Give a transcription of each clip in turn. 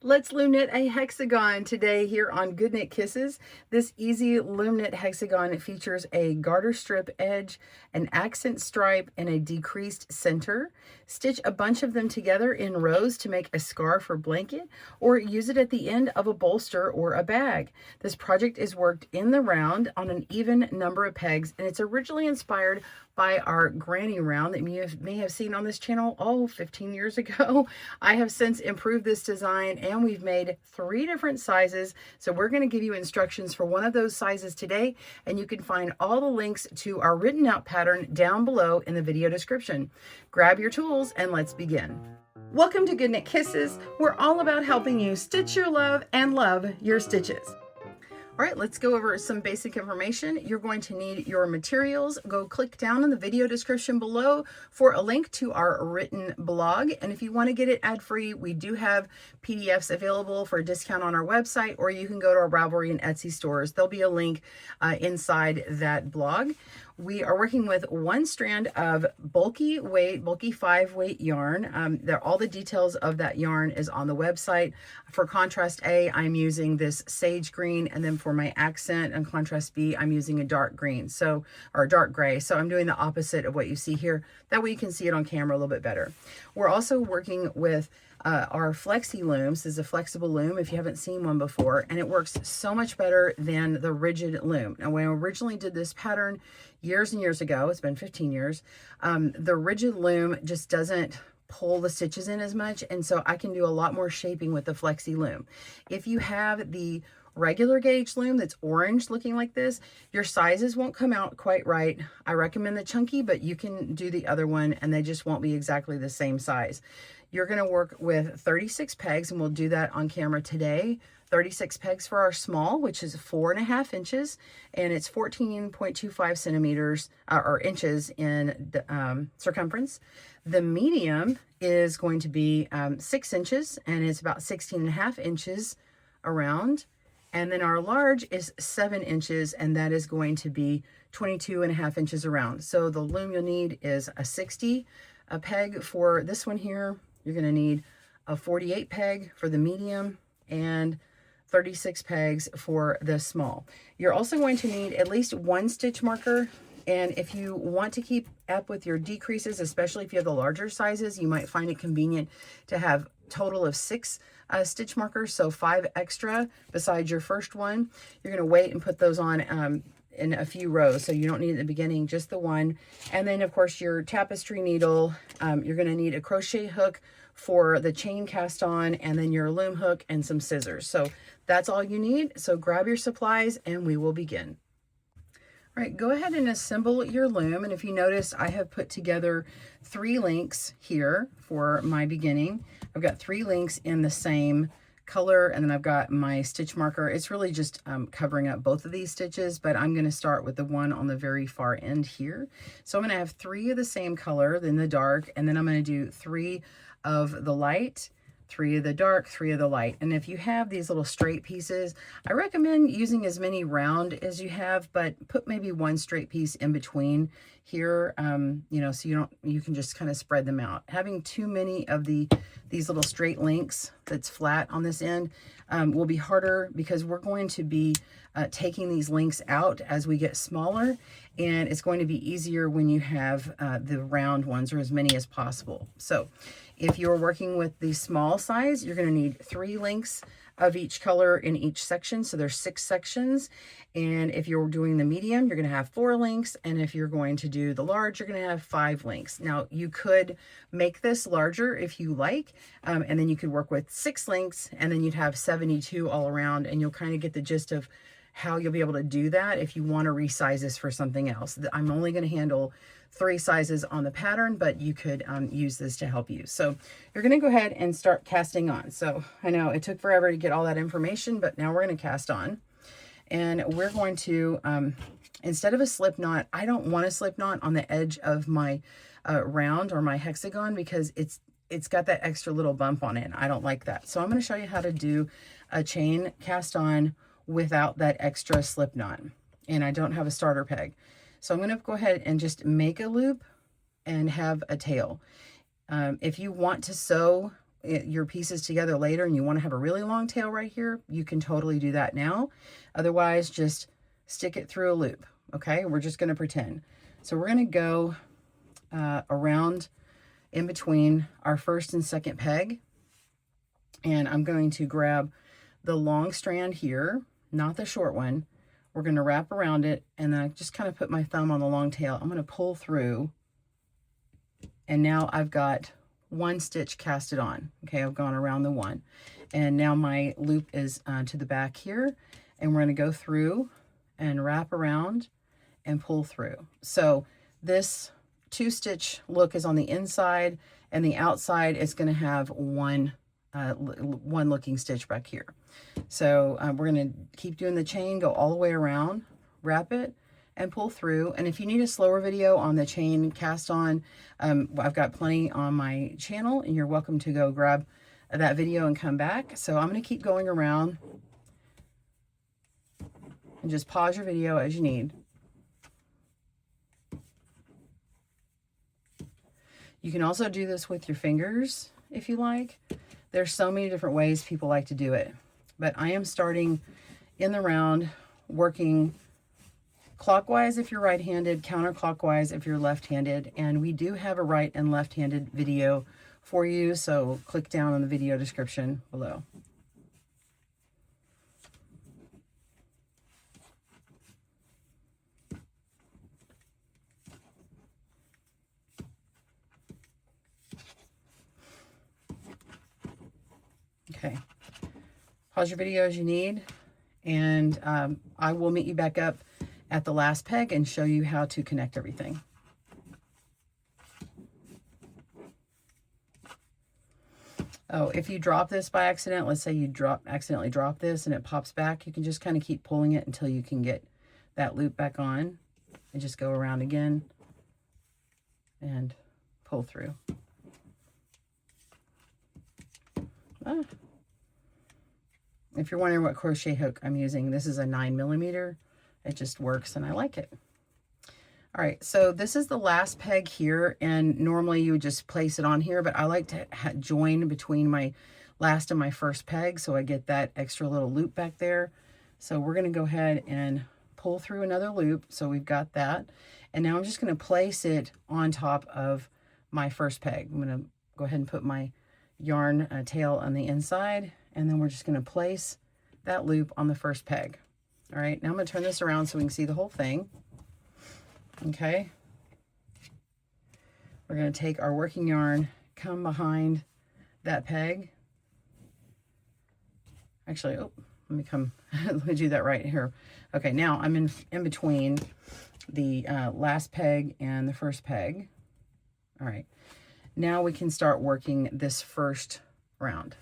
Let's loom knit a hexagon today here on GoodKnit Kisses. This easy loom knit hexagon features a garter strip edge, an accent stripe, and a decreased center. Stitch a bunch of them together in rows to make a scarf or blanket, or use it at the end of a bolster or a bag. This project is worked in the round on an even number of pegs, and it's originally inspired by our granny round that you may have seen on this channel 15 years ago. I have since improved this design and we've made 3 different sizes. So we're going to give you instructions for one of those sizes today, and you can find all the links to our written out pattern down below in the video description. Grab your tools and let's begin. Welcome to GoodKnit Kisses. We're all about helping you stitch your love and love your stitches. All right, let's go over some basic information. You're going to need your materials. Go click down in the video description below for a link to our written blog. And if you want to get it ad-free, we do have PDFs available for a discount on our website, or you can go to our Ravelry and Etsy stores. There'll be a link inside that blog. We are working with 1 strand of bulky 5-weight yarn. All the details of that yarn is on the website. For contrast A, I'm using this sage green, and then for my accent and contrast B, I'm using a dark green, or dark gray. So I'm doing the opposite of what you see here. That way you can see it on camera a little bit better. We're also working with our flexi looms. This is a flexible loom if you haven't seen one before, and it works so much better than the rigid loom. Now, when I originally did this pattern years and years ago, it's been 15 years, the rigid loom just doesn't pull the stitches in as much, and so I can do a lot more shaping with the flexi loom. If you have the regular gauge loom that's orange looking like this, your sizes won't come out quite right. I recommend the chunky, but you can do the other one and they just won't be exactly the same size. You're going to work with 36 pegs, and we'll do that on camera today. 36 pegs for our small, which is 4.5 inches, and it's 14.25 centimeters or inches in circumference. The medium is going to be 6 inches, and it's about 16.5 inches around. And then our large is 7 inches, and that is going to be 22.5 inches around. So the loom you'll need is a 60 peg for this one here. You're going to need a 48 peg for the medium and 36 pegs for the small. You're also going to need at least 1 stitch marker. And if you want to keep up with your decreases, especially if you have the larger sizes, you might find it convenient to have a total of 6 stitch markers, so 5 extra besides your first one. You're going to wait and put those on in a few rows, so you don't need at the beginning, just the one. And then of course your tapestry needle, you're going to need a crochet hook for the chain cast on, and then your loom hook and some scissors. So that's all you need. So grab your supplies and we will begin. All right, go ahead and assemble your loom. And if you notice, I have put together 3 links here for my beginning. I've got 3 links in the same color, and then I've got my stitch marker. It's really just covering up both of these stitches, but I'm going to start with the one on the very far end here. So I'm going to have 3 of the same color, then the dark, and then I'm going to do 3 of the light, 3 of the dark, 3 of the light. And if you have these little straight pieces, I recommend using as many round as you have, but put maybe 1 straight piece in between here, you know, so you can just kind of spread them out. Having too many of these little straight links that's flat on this end will be harder, because we're going to be taking these links out as we get smaller, and it's going to be easier when you have the round ones, or as many as possible. So if you're working with the small size, you're going to need 3 links of each color in each section. So there's 6 sections. And if you're doing the medium, you're going to have 4 links. And if you're going to do the large, you're going to have 5 links. Now you could make this larger if you like, and then you could work with 6 links, and then you'd have 72 all around, and you'll kind of get the gist of how you'll be able to do that if you want to resize this for something else. I'm only going to handle 3 sizes on the pattern, but you could use this to help you. So you're going to go ahead and start casting on. So I know it took forever to get all that information, but now we're going to cast on. And we're going to, instead of a slip knot, I don't want a slip knot on the edge of my round or my hexagon, because it's got that extra little bump on it, and I don't like that. So I'm going to show you how to do a chain cast on without that extra slip knot, and I don't have a starter peg. So I'm going to go ahead and just make a loop and have a tail. If you want to sew your pieces together later and you want to have a really long tail right here, you can totally do that now. Otherwise, just stick it through a loop. Okay, we're just going to pretend. So we're going to go around in between our first and second peg, and I'm going to grab the long strand here, not the short one. We're going to wrap around it, and then I just kind of put my thumb on the long tail. I'm going to pull through, and now I've got one stitch casted on. Okay, I've gone around the one, and now my loop is to the back here, and we're going to go through and wrap around and pull through. So this 2-stitch look is on the inside, and the outside is going to have one looking stitch back here. So we're going to keep doing the chain, go all the way around, wrap it, and pull through. And if you need a slower video on the chain cast on, I've got plenty on my channel, and you're welcome to go grab that video and come back. So I'm going to keep going around, and just pause your video as you need. You can also do this with your fingers if you like. There's so many different ways people like to do it. But I am starting in the round, working clockwise if you're right-handed, counterclockwise if you're left-handed. And we do have a right and left-handed video for you, so click down on the video description below. Okay, pause your video as you need, and I will meet you back up at the last peg and show you how to connect everything. Oh, if you drop this by accident, let's say you accidentally drop this and it pops back, you can just kind of keep pulling it until you can get that loop back on, and just go around again and pull through. If you're wondering what crochet hook I'm using, this is a 9mm. It just works and I like it. All right, so this is the last peg here, and normally you would just place it on here, but I like to join between my last and my first peg so I get that extra little loop back there. So we're going to go ahead and pull through another loop. So we've got that, and now I'm just going to place it on top of my first peg. I'm going to go ahead and put my yarn tail on the inside, and then we're just going to place that loop on the first peg. All right, now I'm going to turn this around so we can see the whole thing. Okay, we're going to take our working yarn, come behind that peg. Actually, oh, let me do that right here. Okay, now I'm in between the last peg and the first peg. All right, now we can start working this first round.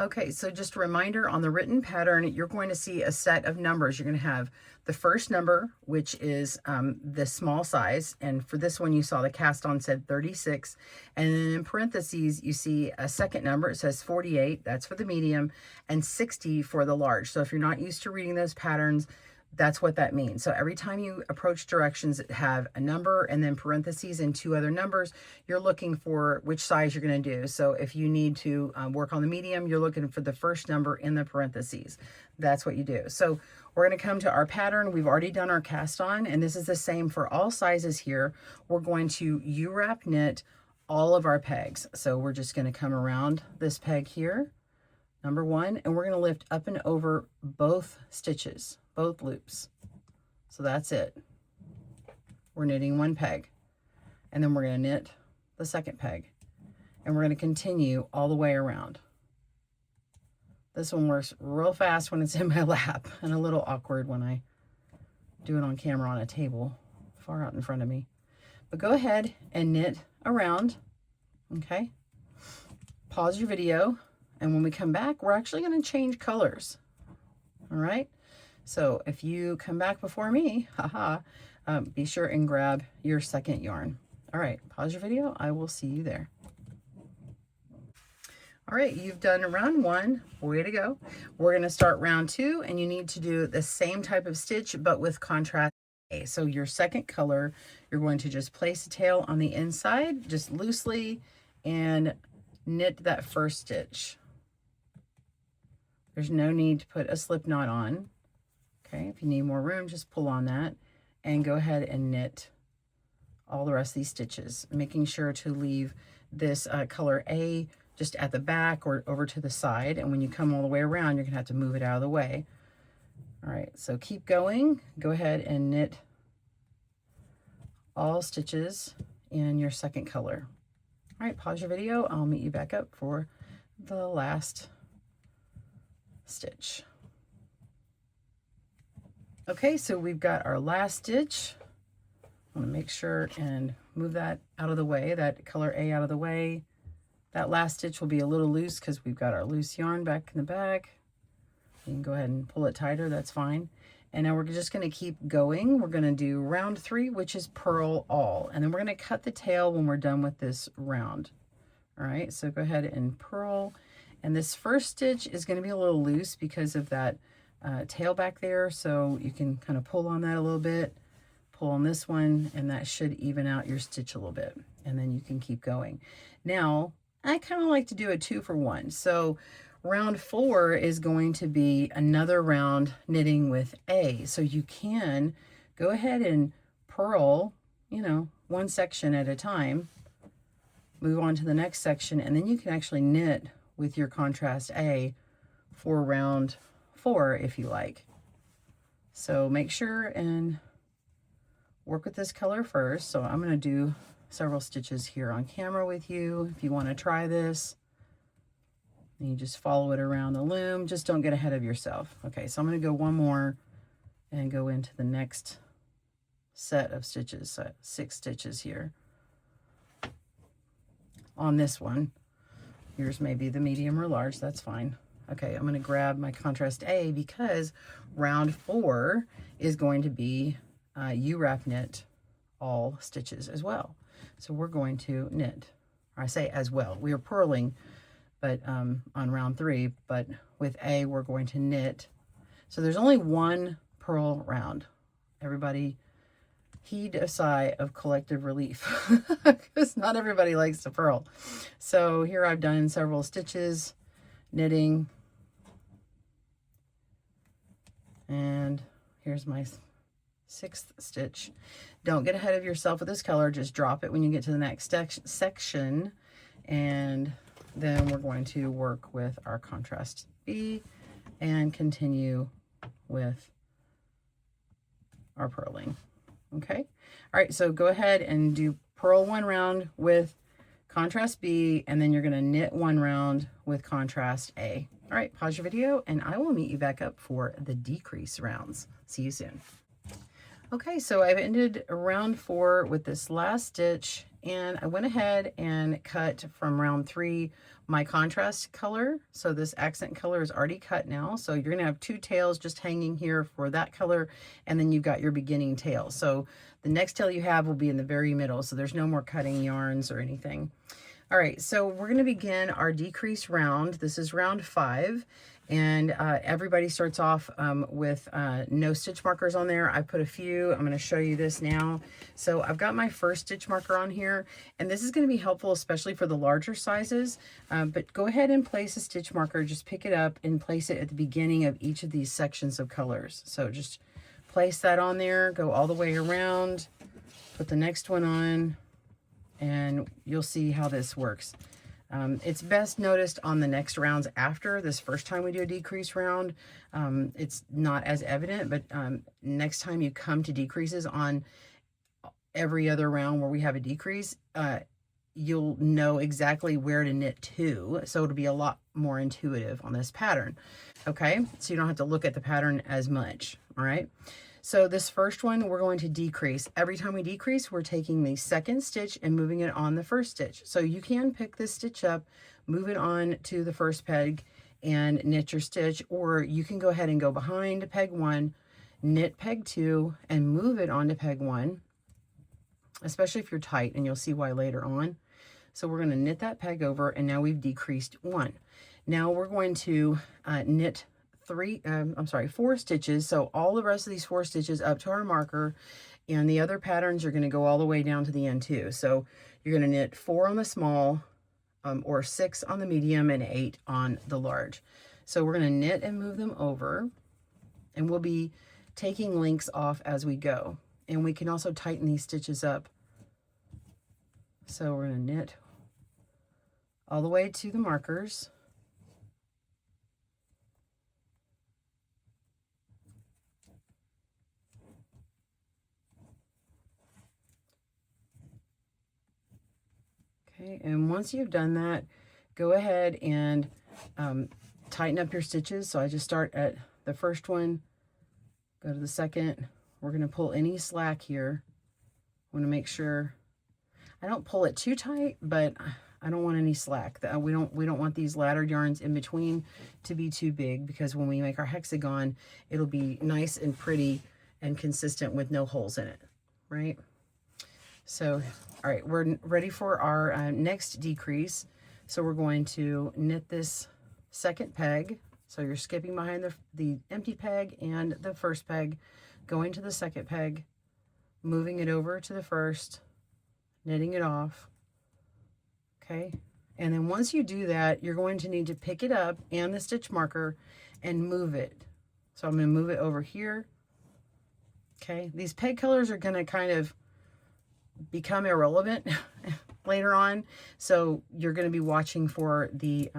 Okay, so just a reminder, on the written pattern, you're going to see a set of numbers. You're going to have the first number, which is the small size. And for this one, you saw the cast on said 36. And then in parentheses, you see a second number. It says 48. That's for the medium, and 60 for the large. So if you're not used to reading those patterns, that's what that means. So every time you approach directions that have a number and then parentheses and 2 other numbers, you're looking for which size you're going to do. So if you need to work on the medium, you're looking for the first number in the parentheses. That's what you do. So we're going to come to our pattern. We've already done our cast on, and this is the same for all sizes here. We're going to U-wrap knit all of our pegs. So we're just going to come around this peg here, number 1, and we're going to lift up and over both stitches, both loops. So that's it. We're knitting 1 peg, and then we're going to knit the second peg, and we're going to continue all the way around. This one works real fast when it's in my lap, and a little awkward when I do it on camera on a table far out in front of me. But go ahead and knit around. Okay, pause your video, and when we come back, we're actually going to change colors. All right, so if you come back before me, be sure and grab your second yarn. All right, pause your video. I will see you there. All right, you've done round 1. Way to go. We're going to start round 2, and you need to do the same type of stitch, but with contrast. Okay, so your second color, you're going to just place a tail on the inside, just loosely, and knit that first stitch. There's no need to put a slip knot on. Okay, if you need more room, just pull on that and go ahead and knit all the rest of these stitches, making sure to leave this color A just at the back or over to the side. And when you come all the way around, you're gonna have to move it out of the way. All right, so keep going. Go ahead and knit all stitches in your second color. All right, pause your video. I'll meet you back up for the last stitch. Okay, so we've got our last stitch. I want to make sure and move that out of the way, that color A out of the way. That last stitch will be a little loose because we've got our loose yarn back in the back. You can go ahead and pull it tighter, that's fine. And now we're just going to keep going. We're going to do round 3, which is purl all. And then we're going to cut the tail when we're done with this round. All right, so go ahead and purl. And this first stitch is going to be a little loose because of that tail back there. So you can kind of pull on that a little bit, pull on this one, and that should even out your stitch a little bit. And then you can keep going. Now, I kind of like to do a 2 for 1. So round 4 is going to be another round knitting with A. So you can go ahead and purl, you know, one section at a time, move on to the next section, and then you can actually knit with your contrast A for round 4 if you like. So make sure and work with this color first. So I'm going to do several stitches here on camera with you if you want to try this. And you just follow it around the loom. Just don't get ahead of yourself. Okay, so I'm going to go one more and go into the next set of stitches. So 6 stitches here on this one. Yours may be the medium or large, that's fine. Okay, I'm going to grab my contrast A because round 4 is going to be U-wrap knit all stitches as well. So we're going to knit, or I say as well. We are purling, but on round 3, but with A, we're going to knit. So there's only one purl round. Everybody heed a sigh of collective relief because not everybody likes to purl. So here I've done several stitches, knitting, and here's my 6th stitch. Don't get ahead of yourself with this color. Just drop it when you get to the next section, and then we're going to work with our contrast B and continue with our purling. Okay, all right, so go ahead and do purl 1 round with contrast B, and then you're going to knit 1 round with contrast A. All right, pause your video and I will meet you back up for the decrease rounds. See you soon. Okay, so I've ended round 4 with this last stitch, and I went ahead and cut from round 3 my contrast color. So this accent color is already cut now. So you're gonna have 2 tails just hanging here for that color, and then you've got your beginning tail. So the next tail you have will be in the very middle, so there's no more cutting yarns or anything. All right, so we're gonna begin our decrease round. This is round 5. And everybody starts off with no stitch markers on there. I put a few. I'm going to show you this now. So I've got my first stitch marker on here, and this is going to be helpful, especially for the larger sizes. But go ahead and place a stitch marker. Just pick it up and place it at the beginning of each of these sections of colors. So just place that on there, go all the way around, put the next one on, and you'll see how this works. It's best noticed on the next rounds after this first time we do a decrease round. It's not as evident, but next time you come to decreases on every other round where we have a decrease, you'll know exactly where to knit to. So it'll be a lot more intuitive on this pattern. Okay, so you don't have to look at the pattern as much. All right. So this first one, we're going to decrease. Every time we decrease, we're taking the second stitch and moving it on the first stitch. So you can pick this stitch up, move it on to the first peg and knit your stitch, or you can go ahead and go behind peg 1, knit peg 2, and move it onto peg 1, especially if you're tight, and you'll see why later on. So we're going to knit that peg over, and now we've decreased 1. Now we're going to knit 4 stitches. So all the rest of these 4 stitches up to our marker, and the other patterns you're going to go all the way down to the end too. So you're going to knit 4 on the small, or 6 on the medium and 8 on the large. So we're going to knit and move them over, and we'll be taking links off as we go. And we can also tighten these stitches up. So we're going to knit all the way to the markers. Okay, and once you've done that, go ahead and tighten up your stitches. So I just start at the first one, go to the second. We're going to pull any slack here. I want to make sure I don't pull it too tight, but I don't want any slack. We don't want these laddered yarns in between to be too big, because when we make our hexagon, it'll be nice and pretty and consistent with no holes in it, right? So, all right, we're ready for our next decrease. So we're going to knit this second peg. So you're skipping behind the empty peg and the first peg, going to the second peg, moving it over to the first, knitting it off. Okay, and then once you do that, you're going to need to pick it up and the stitch marker and move it. So I'm going to move it over here. Okay, these peg colors are going to kind of become irrelevant later on, so you're going to be watching for the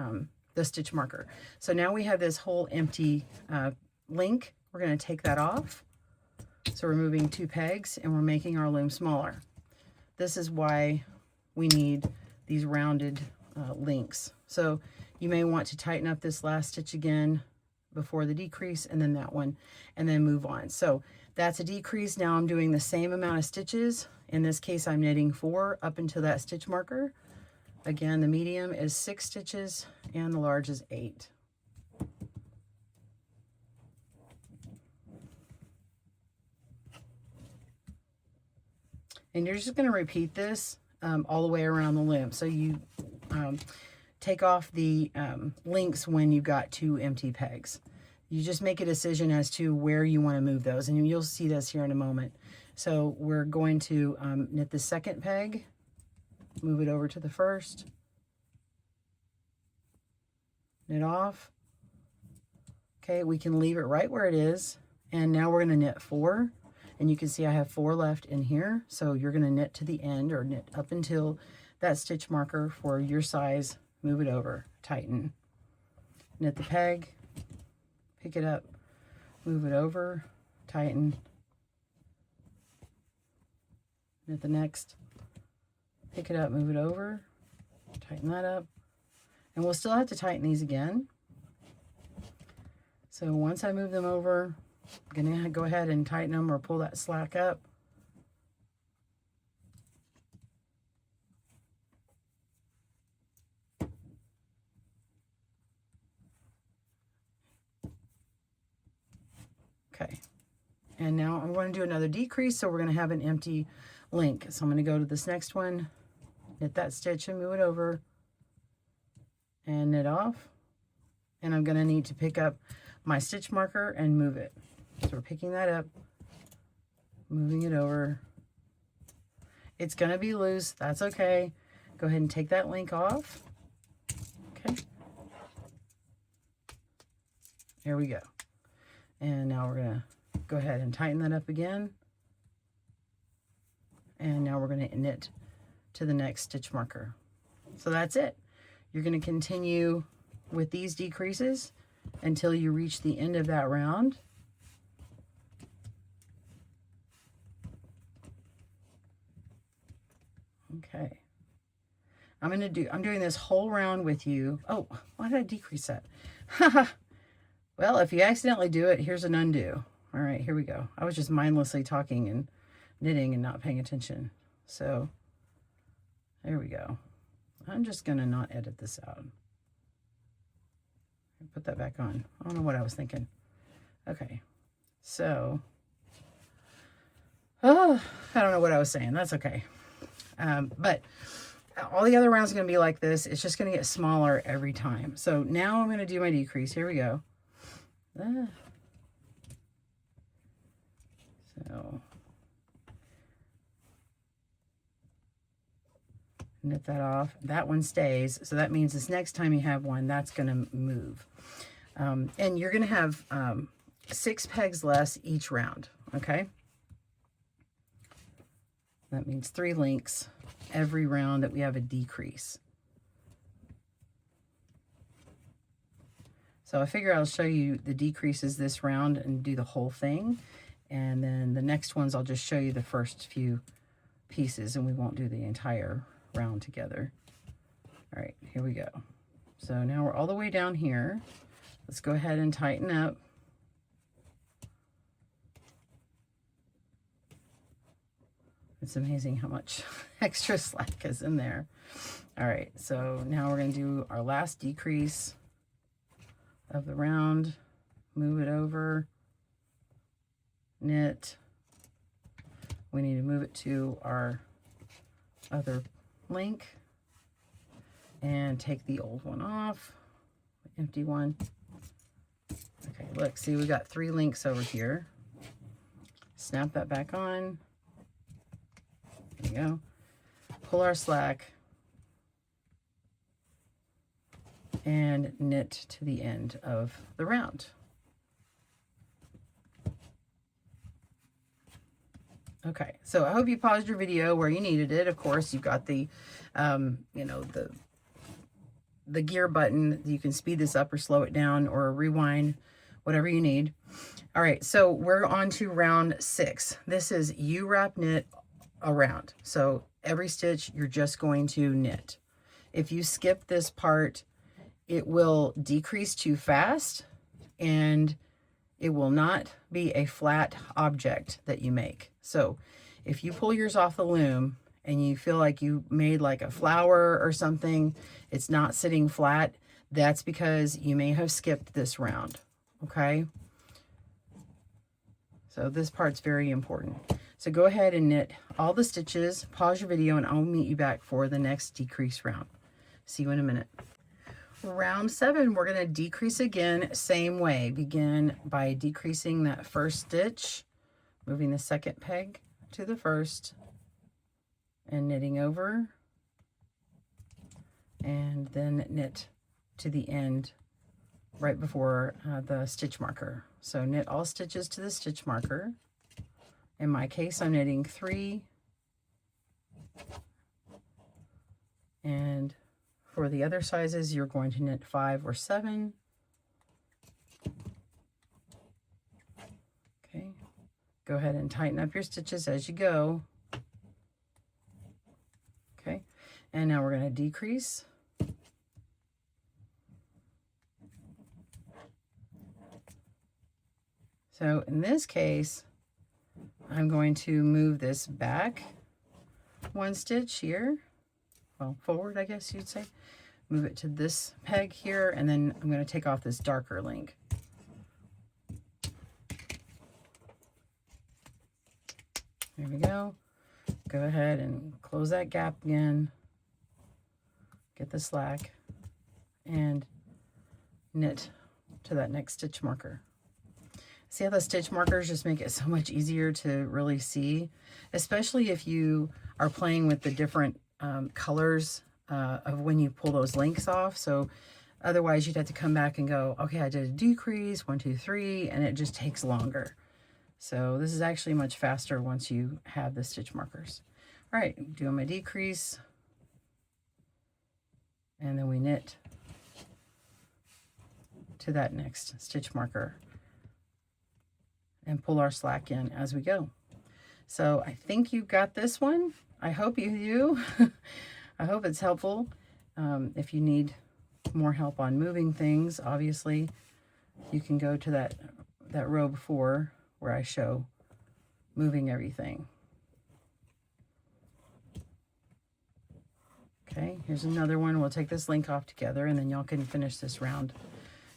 stitch marker. So now we have this whole empty link. We're going to take that off. So we're moving 2 pegs and we're making our loom smaller. This is why we need these rounded links. So you may want to tighten up this last stitch again before the decrease, and then that one, and then move on. So that's a decrease. Now I'm doing the same amount of stitches. In this case, I'm knitting 4 up until that stitch marker. Again, the medium is 6 stitches and the large is 8. And you're just going to repeat this all the way around the loom. So you take off the links when you've got 2 empty pegs. You just make a decision as to where you want to move those, and you'll see this here in a moment. So we're going to knit the second peg, move it over to the first, knit off. Okay, we can leave it right where it is, and now we're going to knit 4. And you can see I have 4 left in here. So you're going to knit to the end, or knit up until that stitch marker for your size. Move it over, tighten, knit the peg, pick it up, move it over, tighten, knit the next, pick it up, move it over, tighten that up. And we'll still have to tighten these again. So once I move them over, I'm going to go ahead and tighten them or pull that slack up. Okay, and now I'm going to do another decrease, so we're going to have an empty link. So I'm going to go to this next one, knit that stitch and move it over, and knit off. And I'm going to need to pick up my stitch marker and move it. So we're picking that up, moving it over. It's going to be loose. That's okay. Go ahead and take that link off. Okay. There we go. And now we're going to go ahead and tighten that up again. And now we're going to knit to the next stitch marker. So that's it. You're going to continue with these decreases until you reach the end of that round. Okay. I'm doing this whole round with you. Oh, why did I decrease that? Well, if you accidentally do it, here's an undo. All right, here we go. I was just mindlessly talking and knitting and not paying attention. So there we go. I'm just gonna not edit this out. Put that back on. I don't know what I was thinking. Okay, so, oh, I don't know what I was saying. That's okay. But all the other rounds are going to be like this. It's just going to get smaller every time. So now I'm going to do my decrease. Here we go. So knit that off. That one stays, so that means this next time you have one, that's going to move. And you're going to have 6 pegs less each round, okay? That means 3 links every round that we have a decrease. So I figure I'll show you the decreases this round and do the whole thing. And then the next ones, I'll just show you the first few pieces, and we won't do the entire round together. All right, here we go. So now we're all the way down here. Let's go ahead and tighten up. It's amazing how much extra slack is in there. All right, so now we're going to do our last decrease of the round. Move it over, knit. We need to move it to our other link and take the old one off, the empty one. Okay, look, see, we got 3 links over here. Snap that back on. There you go. Pull our slack and knit to the end of the round. Okay, so I hope you paused your video where you needed it. Of course, you've got the, you know, the gear button. You can speed this up or slow it down or rewind, whatever you need. All right, so we're on to round 6. This is U-wrap knit around. So every stitch you're just going to knit. If you skip this part, it will decrease too fast and it will not be a flat object that you make. So if you pull yours off the loom and you feel like you made like a flower or something, it's not sitting flat, that's because you may have skipped this round, okay? So this part's very important. So go ahead and knit all the stitches, pause your video, and I'll meet you back for the next decrease round. See you in a minute. Round 7, we're going to decrease again, same way. Begin by decreasing that first stitch, moving the second peg to the first, and knitting over, and then knit to the end right before the stitch marker. So knit all stitches to the stitch marker. In my case, I'm knitting 3, and for the other sizes, you're going to knit 5 or 7. Okay, go ahead and tighten up your stitches as you go. Okay, and now we're going to decrease. So in this case, I'm going to move this back 1 stitch here. Well, forward, I guess you'd say. Move it to this peg here, and then I'm going to take off this darker link. There we go. Go ahead and close that gap again. Get the slack and knit to that next stitch marker. See how the stitch markers just make it so much easier to really see, especially if you are playing with the different colors of when you pull those links off. So otherwise you'd have to come back and go, okay, I did a decrease, 1, 2, 3, and it just takes longer. So this is actually much faster once you have the stitch markers. All right, doing my decrease, and then we knit to that next stitch marker and pull our slack in as we go. So I think you got this one. I hope you do. I hope it's helpful. If you need more help on moving things, obviously, you can go to that row before where I show moving everything. Okay, here's another one. We'll take this link off together, and then y'all can finish this round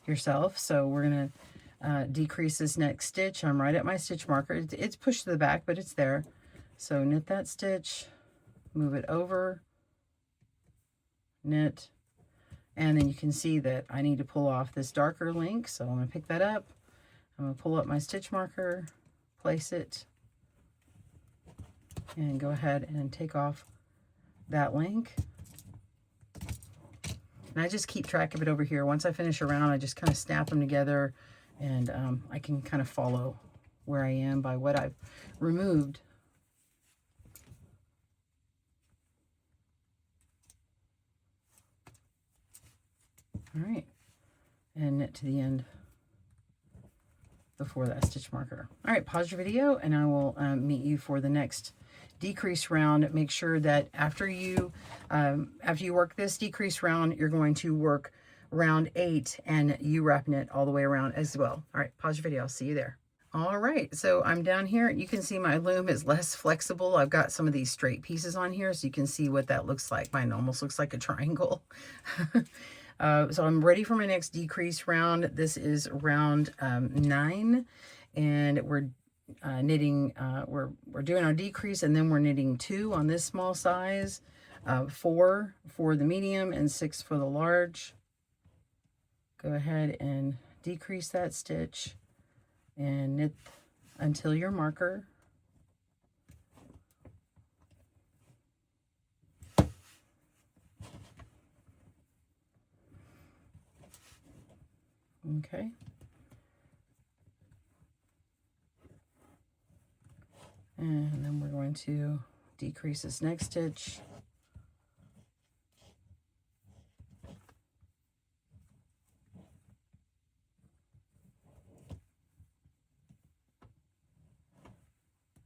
yourself. So we're going to decrease this next stitch. I'm right at my stitch marker. It's pushed to the back, but it's there. So knit that stitch, move it over, knit, and then you can see that I need to pull off this darker link. So I'm going to pick that up. I'm going to pull up my stitch marker, place it, and go ahead and take off that link. And I just keep track of it over here. Once I finish a round, I just kind of snap them together, and I can kind of follow where I am by what I've removed. All right, and knit to the end before that stitch marker. All right, pause your video, and I will meet you for the next decrease round. Make sure that after you work this decrease round, you're going to work round 8 and you wrap knit all the way around as well. All right, pause your video. I'll see you there. All right, so I'm down here. You can see my loom is less flexible. I've got some of these straight pieces on here, so you can see what that looks like. Mine almost looks like a triangle. So I'm ready for my next decrease round. This is round 9, and we're knitting, we're doing our decrease, and then we're knitting 2 on this small size, 4 for the medium, and 6 for the large. Go ahead and decrease that stitch and knit until your marker. Okay. And then we're going to decrease this next stitch.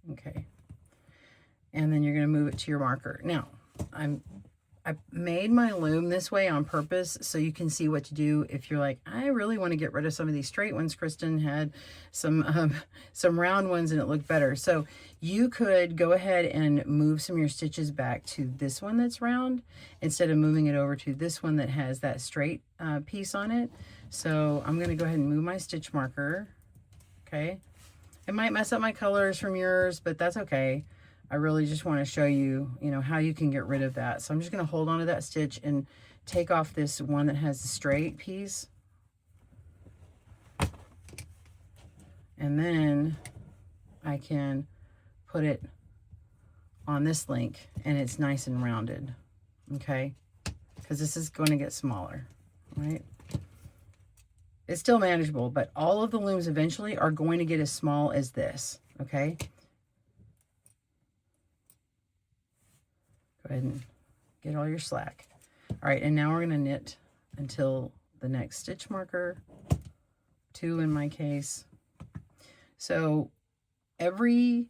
Okay. And then you're going to move it to your marker. Now, I made my loom this way on purpose so you can see what to do if you're like, I really want to get rid of some of these straight ones. Kristen had some round ones and it looked better. So you could go ahead and move some of your stitches back to this one that's round instead of moving it over to this one that has that straight piece on it. So I'm going to go ahead and move my stitch marker. Okay. It might mess up my colors from yours, but that's okay. I really just want to show you, how you can get rid of that. So I'm just going to hold on to that stitch and take off this one that has the straight piece. And then I can put it on this link and it's nice and rounded, okay? Because this is going to get smaller, right? It's still manageable, but all of the looms eventually are going to get as small as this, okay? Go ahead and get all your slack. All right, and now we're going to knit until the next stitch marker, 2 in my case. So every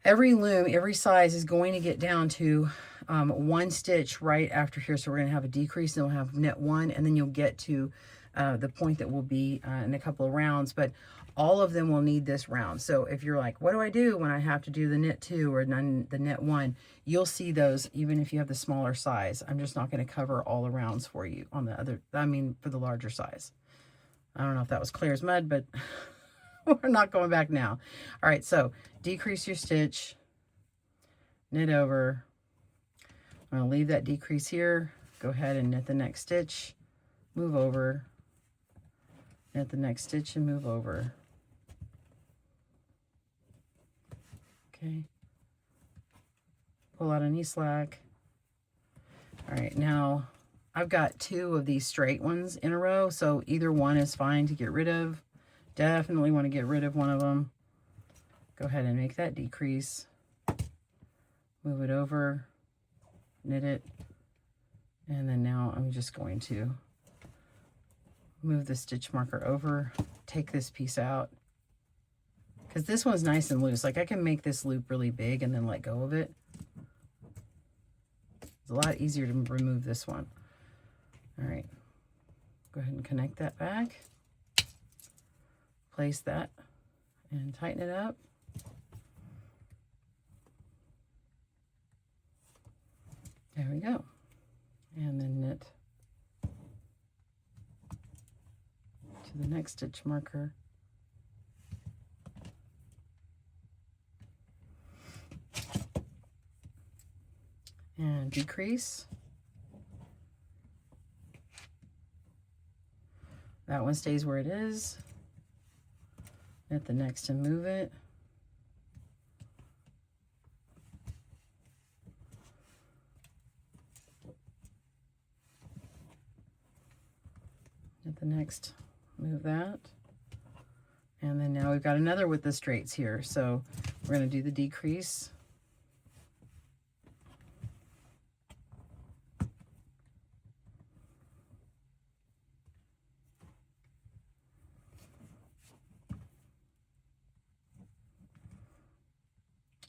loom, every size is going to get down to 1 stitch right after here. So we're going to have a decrease, and we'll have knit 1, and then you'll get to the point that will be in a couple of rounds, but all of them will need this round. So if you're like, what do I do when I have to do the knit 2 or the knit 1? You'll see those even if you have the smaller size. I'm just not going to cover all the rounds for you on the other, for the larger size. I don't know if that was clear as mud, but we're not going back now. All right, so decrease your stitch, knit over. I'm going to leave that decrease here. Go ahead and knit the next stitch, move over, knit the next stitch and move over. Okay. Pull out any slack. All right, now I've got 2 of these straight ones in a row, so either one is fine to get rid of. Definitely want to get rid of one of them. Go ahead and make that decrease. Move it over, knit it, and then now I'm just going to move the stitch marker over, take this piece out, because this one's nice and loose. Like I can make this loop really big and then let go of it. It's a lot easier to remove this one. All right, go ahead and connect that back, place that and tighten it up. There we go. And then knit to the next stitch marker. And decrease. That one stays where it is. Knit the next and move it. next move that. And then now we've got another with the straights here. So we're going to do the decrease.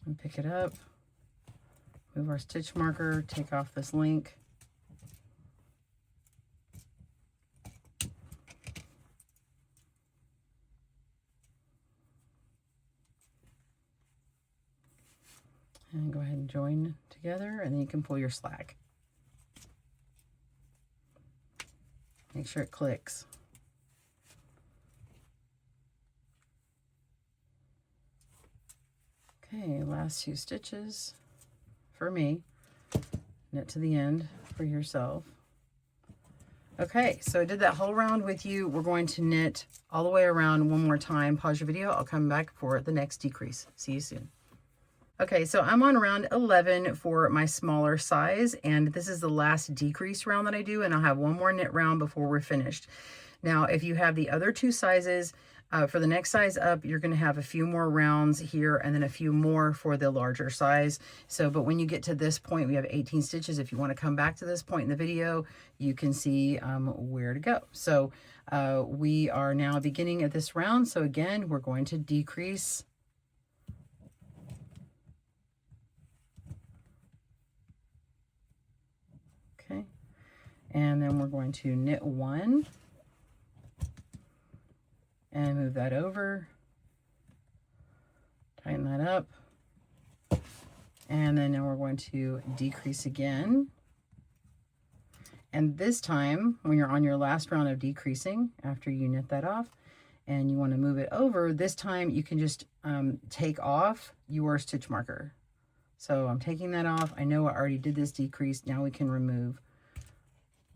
And pick it up. Move our stitch marker, take off this link. And go ahead and join together, and then you can pull your slack. Make sure it clicks. Okay, last 2 stitches for me. Knit to the end for yourself. Okay, so I did that whole round with you. We're going to knit all the way around one more time. Pause your video. I'll come back for the next decrease. See you soon. Okay, so I'm on round 11 for my smaller size, and this is the last decrease round that I do, and I'll have one more knit round before we're finished. Now, if you have the other 2 sizes, for the next size up, you're going to have a few more rounds here and then a few more for the larger size. So, but when you get to this point, we have 18 stitches. If you want to come back to this point in the video, you can see where to go. So we are now beginning at this round. So again, we're going to decrease. Okay. And then we're going to knit 1. And move that over, tighten that up, and then now we're going to decrease again. And this time, when you're on your last round of decreasing, after you knit that off, and you want to move it over, this time you can just take off your stitch marker. So I'm taking that off. I know I already did this decrease. Now we can remove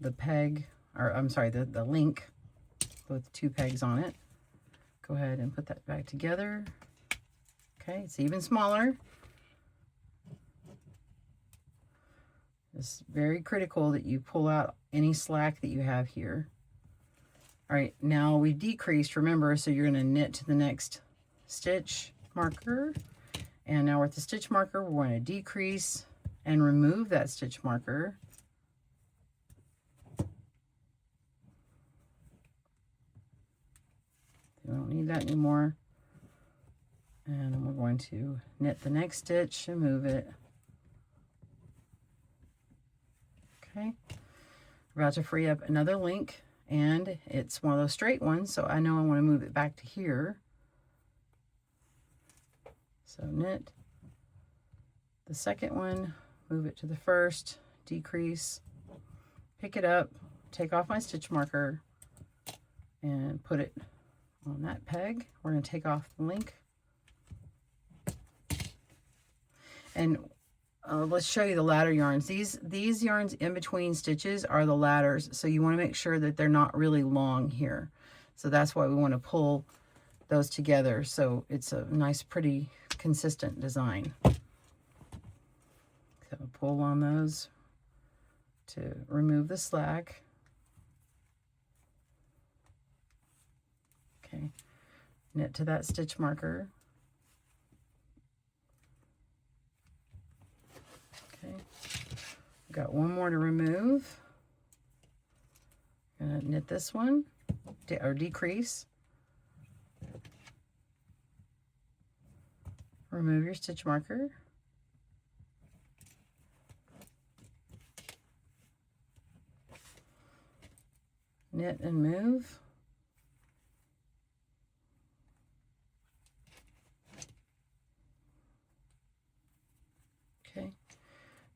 the peg, or I'm sorry, the link with 2 pegs on it. Go ahead and put that back together. Okay, it's even smaller. It's very critical that you pull out any slack that you have here. All right, now we've decreased, remember, so you're gonna knit to the next stitch marker. And now with the stitch marker, we're going to decrease and remove that stitch marker. We don't need that anymore. And then we're going to knit the next stitch and move it. Okay. We're about to free up another link, and it's one of those straight ones, so I know I want to move it back to here. So knit the second one, move it to the first, decrease, pick it up, take off my stitch marker, and put it on that peg. We're going to take off the link. And let's show you the ladder yarns. These yarns in between stitches are the ladders, so you want to make sure that they're not really long here. So that's why we want to pull those together so it's a nice, pretty, consistent design. So pull on those to remove the slack. Okay, knit to that stitch marker. Okay, got one more to remove. Gonna knit this one, or decrease. Remove your stitch marker. Knit and move. Okay,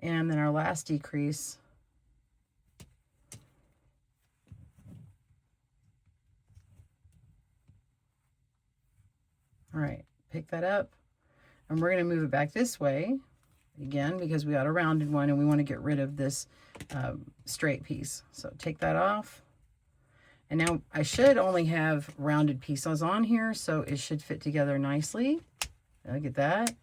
and then our last decrease. All right, pick that up, and we're going to move it back this way again because we got a rounded one and we want to get rid of this straight piece. So take that off. And now I should only have rounded pieces on here, so it should fit together nicely. Look at that.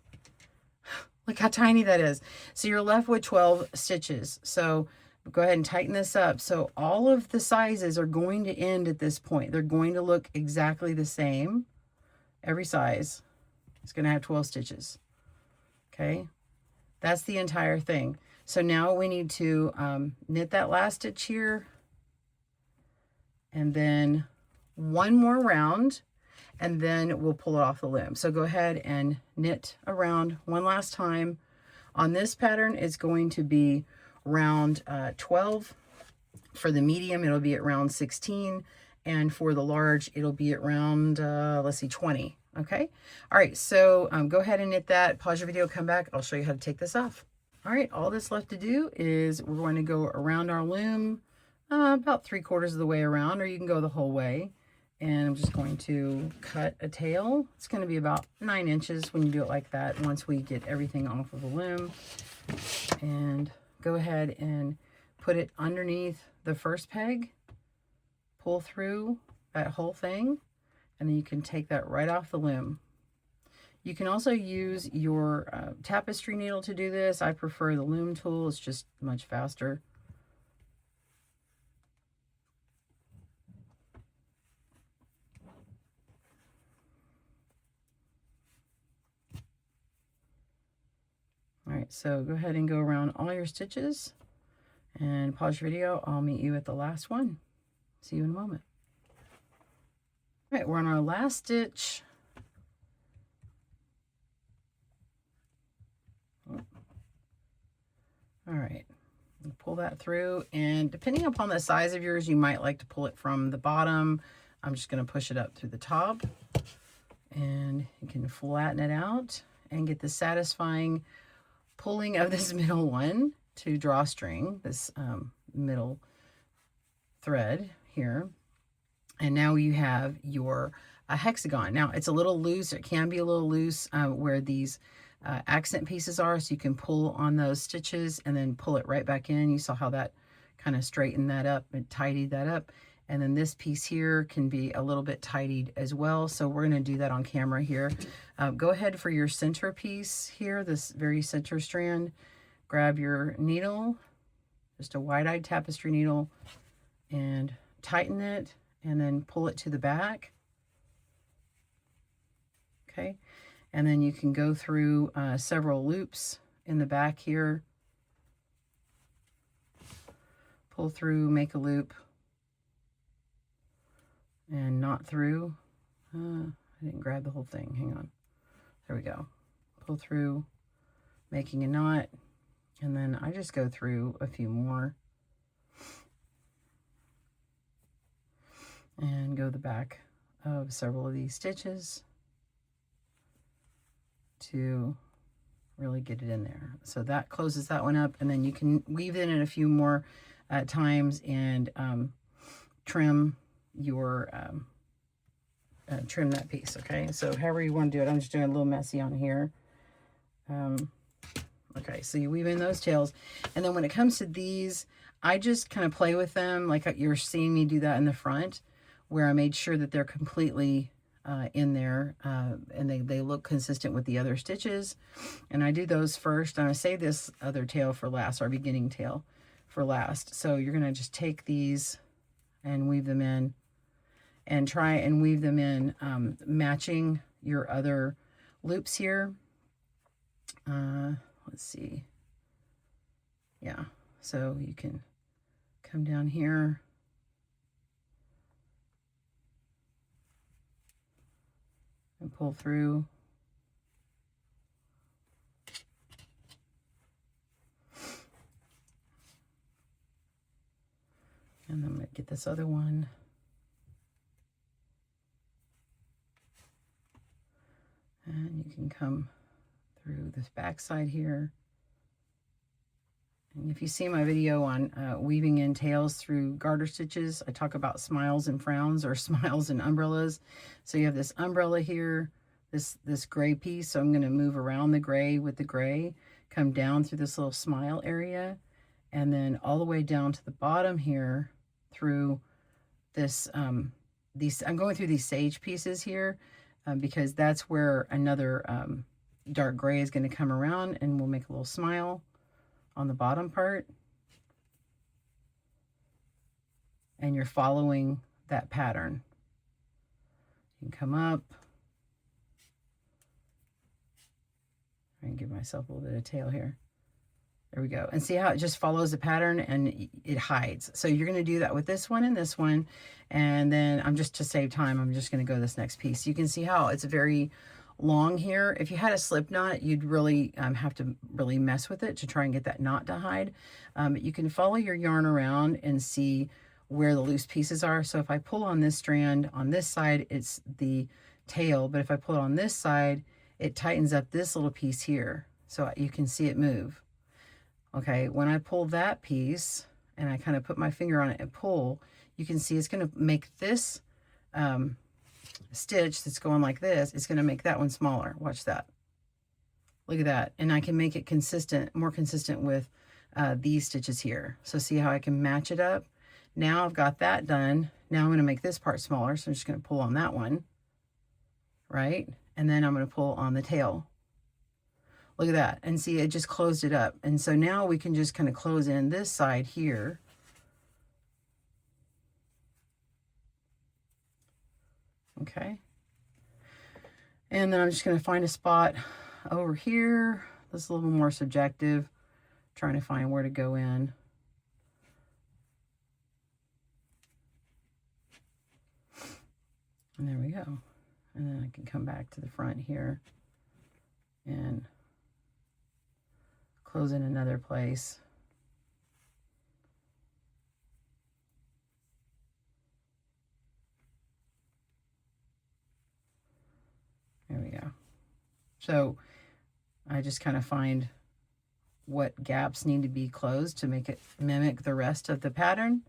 Look how tiny that is. So you're left with 12 stitches. So Go ahead and tighten this up. So all of the sizes are going to end at this point. They're going to look exactly the same. Every size is going to have 12 stitches. Okay, that's the entire thing. So now we need to knit that last stitch here, and then one more round, and then we'll pull it off the loom. So go ahead and knit around one last time. On this pattern, it's going to be round 12. For the medium, it'll be at round 16. And for the large, it'll be at round, let's see, 20. Okay. All right. So go ahead and knit that. Pause your video, come back. I'll show you how to take this off. All right. All that's left to do is we're going to go around our loom about 3/4 of the way around, or you can go the whole way. And I'm just going to cut a tail. It's going to be about 9 inches when you do it like that, once we get everything off of the loom. And go ahead and put it underneath the first peg, pull through that whole thing, and then you can take that right off the loom. You can also use your tapestry needle to do this. I prefer the loom tool. It's just much faster. All right, so go ahead and go around all your stitches and pause your video. I'll meet you at the last one. See you in a moment. All right, we're on our last stitch. All right, pull that through, and depending upon the size of yours, you might like to pull it from the bottom. I'm just going to push it up through the top, and you can flatten it out and get the satisfying pulling of this middle one to drawstring, this middle thread here. And now you have your hexagon. Now it's a little loose. It can be a little loose where these accent pieces are, so you can pull on those stitches and then pull it right back in. You saw how that kind of straightened that up and tidied that up. And then this piece here can be a little bit tidied as well. So we're going to do that on camera here. Go ahead for your center piece here, this very center strand. Grab your needle, just a wide-eyed tapestry needle, and tighten it, and then pull it to the back. Okay, and then you can go through several loops in the back here. Pull through, make a loop, and knot through. I didn't grab the whole thing. Hang on. There we go. Pull through, making a knot, and then I just go through a few more and go the back of several of these stitches to really get it in there. So that closes that one up, and then you can weave it in a few more times and trim your trim that piece. Okay, so however you want to do it. I'm just doing a little messy on here. Okay, so you weave in those tails, and then when it comes to these, I just kind of play with them like you're seeing me do that in the front, where I made sure that they're completely in there, and they look consistent with the other stitches. And I do those first, and I save this other tail for last, our beginning tail for last. So you're going to just take these and weave them in, and try and weave them in, matching your other loops here. Let's see. Yeah, so you can come down here and pull through. And I'm going to get this other one. And you can come through this back side here. And if you see my video on weaving in tails through garter stitches, I talk about smiles and frowns, or smiles and umbrellas. So you have this umbrella here, this gray piece. So I'm going to move around the gray with the gray, come down through this little smile area, and then all the way down to the bottom here through this, I'm going through these sage pieces here, because that's where another dark gray is going to come around, and we'll make a little smile on the bottom part. and you're following that pattern. You can come up. I can give myself a little bit of tail here. There we go. And see how it just follows the pattern and it hides. So you're going to do that with this one and this one. And then I'm just, to save time, I'm just going to go this next piece. You can see how it's very long here. If you had a slip knot, you'd really have to really mess with it to try and get that knot to hide. You can follow your yarn around and see where the loose pieces are. So if I pull on this strand on this side, it's the tail. But if I pull it on this side, it tightens up this little piece here. So you can see it move. Okay, when I pull that piece and I kind of put my finger on it and pull, you can see it's going to make this stitch that's going like this, it's going to make that one smaller. Watch that. Look at that. And I can make it consistent, more consistent with these stitches here. So see how I can match it up? Now I've got that done. Now I'm going to make this part smaller. So I'm just going to pull on that one, right? And then I'm going to pull on the tail. Look at that. And see, it just closed it up. And so now we can just kind of close in this side here. Okay. And then I'm just going to find a spot over here. This is a little more subjective, trying to find where to go in. And there we go. And then I can come back to the front here and close in another place. There we go. So I just kind of find what gaps need to be closed to make it mimic the rest of the pattern.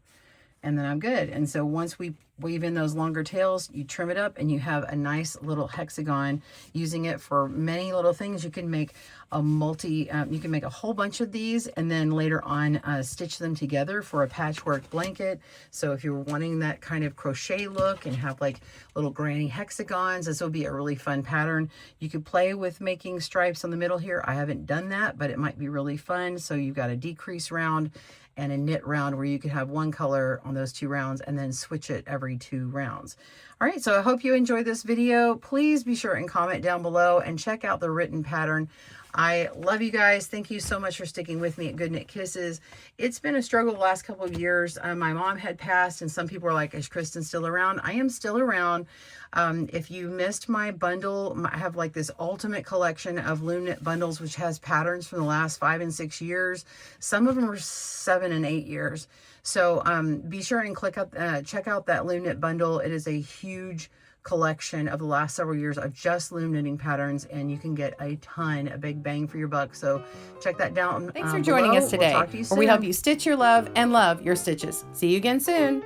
And then I'm good. And so once we weave in those longer tails, you trim it up and you have a nice little hexagon. Using it for many little things. You can make a you can make a whole bunch of these and then later on stitch them together for a patchwork blanket. So if you're wanting that kind of crochet look and have like little granny hexagons, this will be a really fun pattern. You could play with making stripes on the middle here. I haven't done that, but it might be really fun. So you've got a decrease round and a knit round where you could have one color on those 2 rounds and then switch it every 2 rounds. All right, so I hope you enjoyed this video. Please be sure and comment down below and check out the written pattern. I love you guys. Thank you so much for sticking with me at GoodKnit Kisses. It's been a struggle the last couple of years. My mom had passed and some people were like, is Kristen still around? I am still around. If you missed my bundle, I have like this ultimate collection of Loom knit bundles, which has patterns from the last 5 and 6 years. Some of them are 7 and 8 years. So be sure and check out that Loom knit bundle. It is a huge collection of the last several years of just loom knitting patterns, and you can get a big bang for your buck. So check that down. Thanks for joining us today, We'll talk to you soon. where we help you stitch your love and love your stitches. See you again soon.